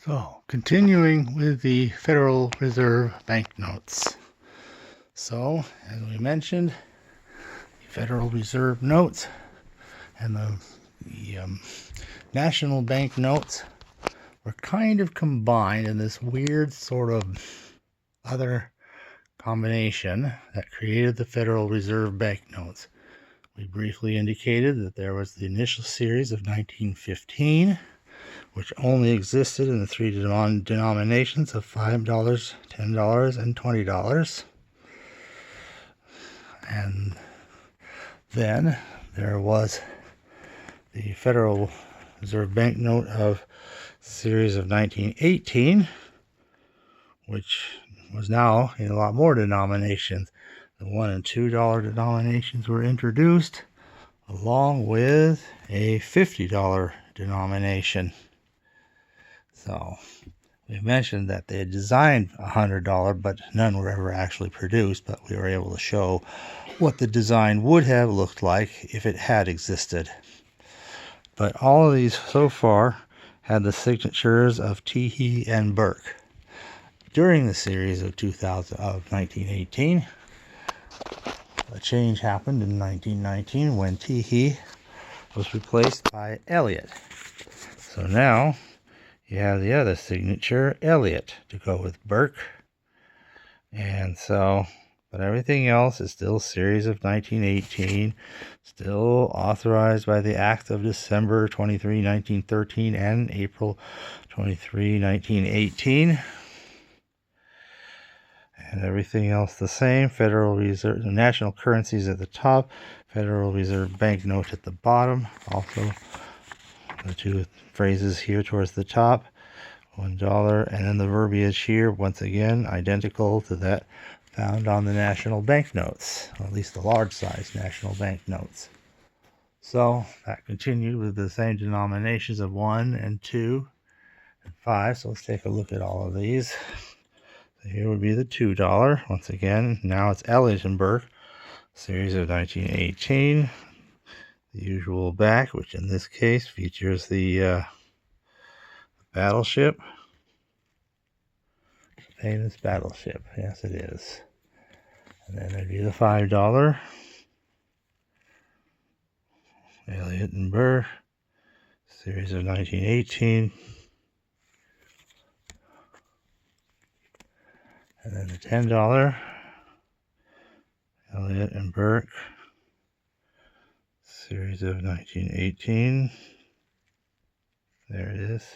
So, continuing with the Federal Reserve banknotes. So, as we mentioned, the Federal Reserve notes and the national bank notes were kind of combined in this weird sort of other combination that created the Federal Reserve banknotes. We briefly indicated that there was the initial series of 1915, which only existed in the three denominations of $5, $10, and $20. And then there was the Federal Reserve banknote of series of 1918, which was now in a lot more denominations. The $1 and $2 denominations were introduced, along with a $50 denomination. So we mentioned that they had designed a $100, but none were ever actually produced, but we were able to show what the design would have looked like if it had existed. But all of these so far had the signatures of Teehee and Burke. During the series of 1918, a change happened in 1919 when Teehee was replaced by Elliot. So now you have the other signature, Elliot, to go with Burke. And so, but everything else is still series of 1918, still authorized by the Act of December 23, 1913 and April 23, 1918. And everything else the same. Federal Reserve, the national currencies at the top, Federal Reserve banknote at the bottom. Also, the two phrases here towards the top, $1, and then the verbiage here, once again, identical to that found on the national banknotes, or at least the large size national banknotes. So that continued with the same denominations of 1 and 2 and 5. So let's take a look at all of these. So here would be the $2. Once again, now it's Elliot and Burke, series of 1918. The usual back, which in this case features the battleship. Famous battleship. Yes, it is. And then there'd be the $5. Elliot and Burke, series of 1918. And then the $10. Elliot and Burke, series of 1918. There it is.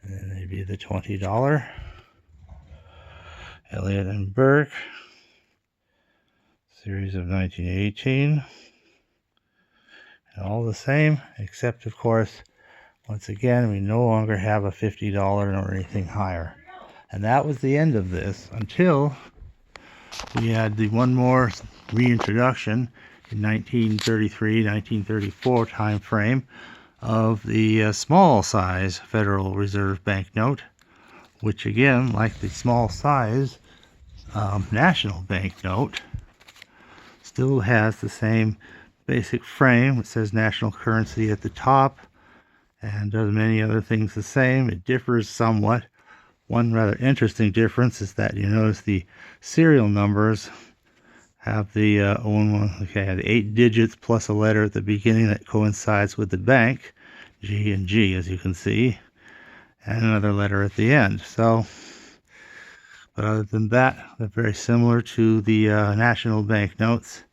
And then there'd be the $20. Elliot and Burke, series of 1918. And all the same, except of course, once again, we no longer have a $50 or anything higher. And that was the end of this until we had the one more reintroduction in 1933, 1934 time frame of the small size Federal Reserve banknote, which again, like the small size national banknote, still has the same basic frame. It says national currency at the top and does many other things the same. It differs somewhat. One rather interesting difference is that you notice the serial numbers have the the 8 digits plus a letter at the beginning that coincides with the bank, G and G, as you can see, and another letter at the end. So, but other than that, they're very similar to the national bank notes.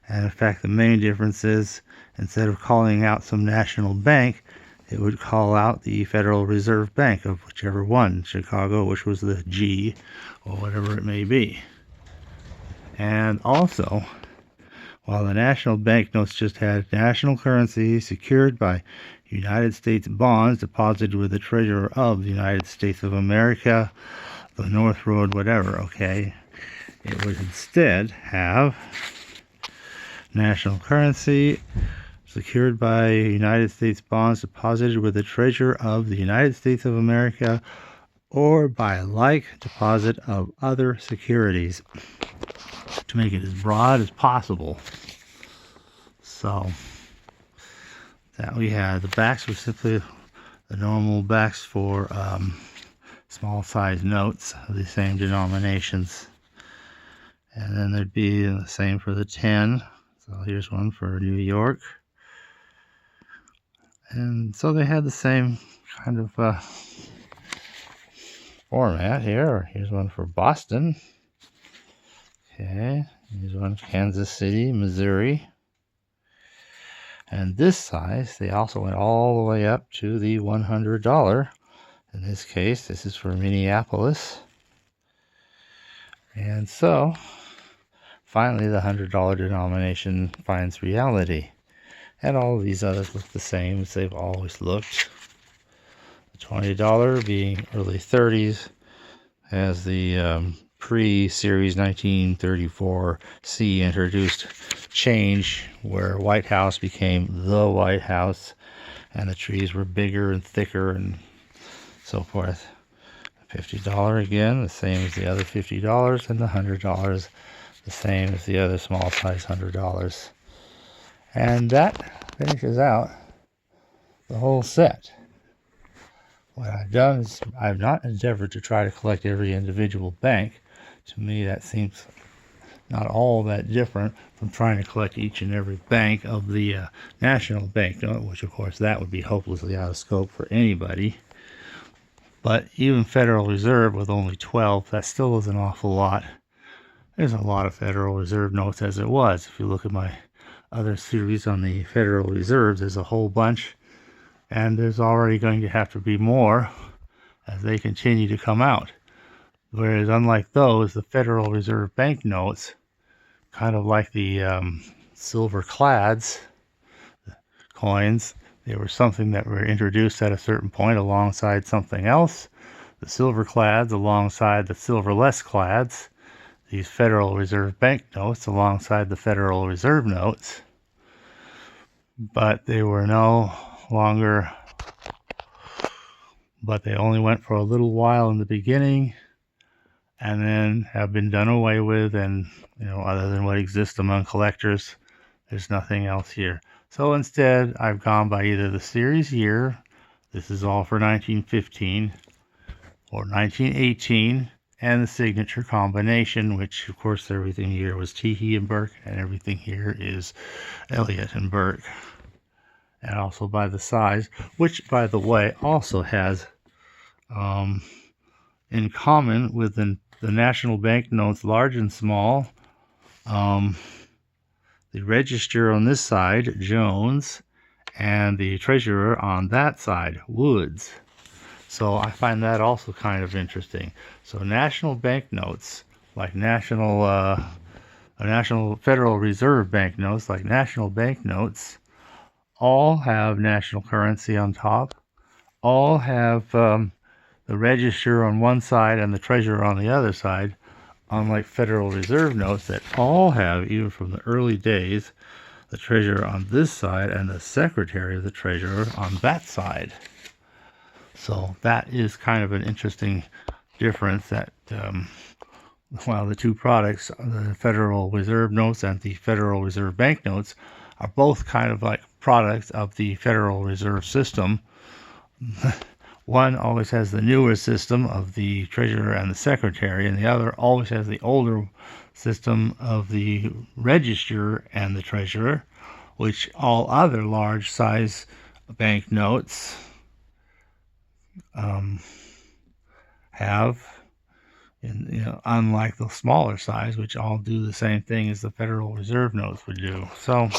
And in fact, the main difference is instead of calling out some national bank, it would call out the Federal Reserve Bank of whichever one, Chicago, which was the G, or whatever it may be. And also, while the national banknotes just had national currency secured by United States bonds deposited with the Treasurer of the United States of America, the North Road, whatever, okay, it would instead have national currency secured by United States bonds deposited with the Treasurer of the United States of America or by a like deposit of other securities, to make it as broad as possible. So that we had. The backs were simply the normal backs for small size notes of the same denominations. And then there'd be the same for the 10. So here's one for New York. And so they had the same kind of format here. Here's one for Boston. Okay, here's one for Kansas City, Missouri. And this size, they also went all the way up to the $100. In this case, this is for Minneapolis. And so, finally, the $100 denomination finds reality. And all of these others look the same as they've always looked. The $20 being early 30s as the pre-Series 1934 C introduced change where White House became the White House and the trees were bigger and thicker and so forth. $50 again, the same as the other $50, and the $100 the same as the other small size $100. And that finishes out the whole set. What I've done is I've not endeavored to try to collect every individual bank. To me, that seems not all that different from trying to collect each and every bank of the national banknote, which of course that would be hopelessly out of scope for anybody. But even Federal Reserve with only 12, that still is an awful lot. There's a lot of Federal Reserve notes as it was. If you look at my other series on the Federal Reserve, there's a whole bunch. And there's already going to have to be more as they continue to come out. Whereas unlike those, the Federal Reserve banknotes, kind of like the silver clads coins, they were something that were introduced at a certain point alongside something else. The silver clads alongside the silverless clads. These Federal Reserve banknotes alongside the Federal Reserve notes. But they were no longer, but they only went for a little while in the beginning and then have been done away with, and other than what exists among collectors, there's nothing else here. So instead I've gone by either the series year, this is all for 1915, or 1918, and the signature combination, which of course everything here was Teehee and Burke, and everything here is Elliot and Burke. And also by the size, which by the way also has in common with the national banknotes large and small, the register on this side, Jones, and the treasurer on that side, Woods. So I find that also kind of interesting. So national banknotes, like national Federal Reserve banknotes, like national banknotes, all have national currency on top, all have the register on one side and the treasurer on the other side, unlike Federal Reserve notes that all have, even from the early days, the treasurer on this side and the secretary of the treasurer on that side. So that is kind of an interesting difference that while the two products, the Federal Reserve notes and the Federal Reserve banknotes, are both kind of like products of the Federal Reserve system. One always has the newer system of the treasurer and the secretary, and the other always has the older system of the register and the treasurer, which all other large size banknotes have, unlike the smaller size, which all do the same thing as the Federal Reserve notes would do. So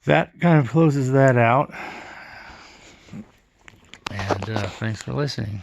that kind of closes that out. And thanks for listening.